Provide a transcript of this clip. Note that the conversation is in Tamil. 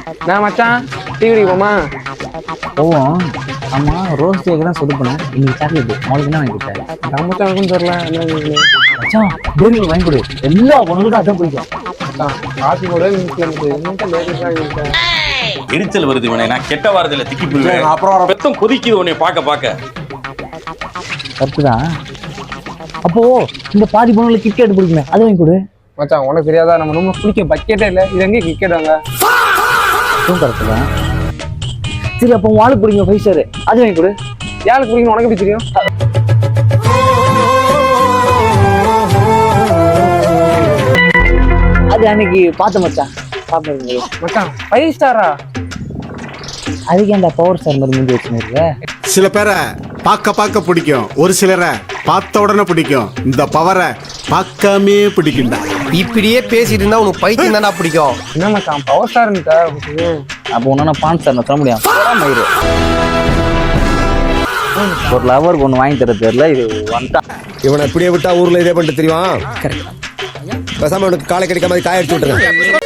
நான் மச்சான் டீ குடிப்போமா? போவோம். ஆமா, ரோஸ் கேக் தான் சொதுப்பினேன். இன்னைக்கு சாக்லேட் உங்களுக்கு என்ன வாங்கி கொடுத்தேன்? நான் மச்சான் எனக்கும் தெரியல என்ன மச்சான் டேரி வாங்கி கொடு. எல்லா பொண்ணுக்கும் அதான் பிடிக்கும். காஃபி கூட எரிச்சல் வருது உனே. நான் கெட்ட வாரத்தில் திக்கி போடுவேன். அப்புறம் பெத்தம் கொதிக்குது உன்னை பார்க்க. கரெக்டுதான். அப்போ இந்த பாதி பொண்ணுங்களுக்கு கிரிக்கெட் பிடிக்குமே, அது வாங்கி கொடு. மச்சான் உனக்கு தெரியாதா, நம்ம ரொம்ப குளிக்க பக்கெட்டே இல்லை. இது எங்கே கிரிக்கெட் வாங்க? கரெக்டு தான். சரி, அப்போ வாளுக்கு பிடிக்கும் 5 ஸ்டார், அது வாங்கி கொடு. யாருக்கு பிடிக்கும் உனக்கு எப்படி தெரியும்? அது அன்னைக்கு பார்த்த மச்சான் சாப்பிடுங்க. மச்சான் 5 ஸ்டாரா? அதுக்கு அந்த பவர் ஸ்டார் மாதிரி முந்தி வச்சுருக்க. சில பேரை பார்க்க பிடிக்கும், ஒரு சிலரை பார்த்த உடனே பிடிக்கும். இந்த பவரை பார்க்காமே பிடிக்கும்டா. இப்படியே பேசிட்டு இருந்தா உனக்கு பைத்தியம் தானே பிடிக்கும். என்ன மச்சான் பவர் ஸ்டார்ன்னுட்டா? அப்போ ஒன்னா பான் ஸ்டார் நான் சொல்ல முடியும். ஒரு லவர் ஒன்று வாங்கி தர தெரியல, இது வந்துட்டான். இவனை இப்படியே விட்டா ஊர்ல இதே பண்ணிட்டு தெரியும். பேசாம உனக்கு காலை கிடைக்காம காய அடிச்சு விட்டுருங்க.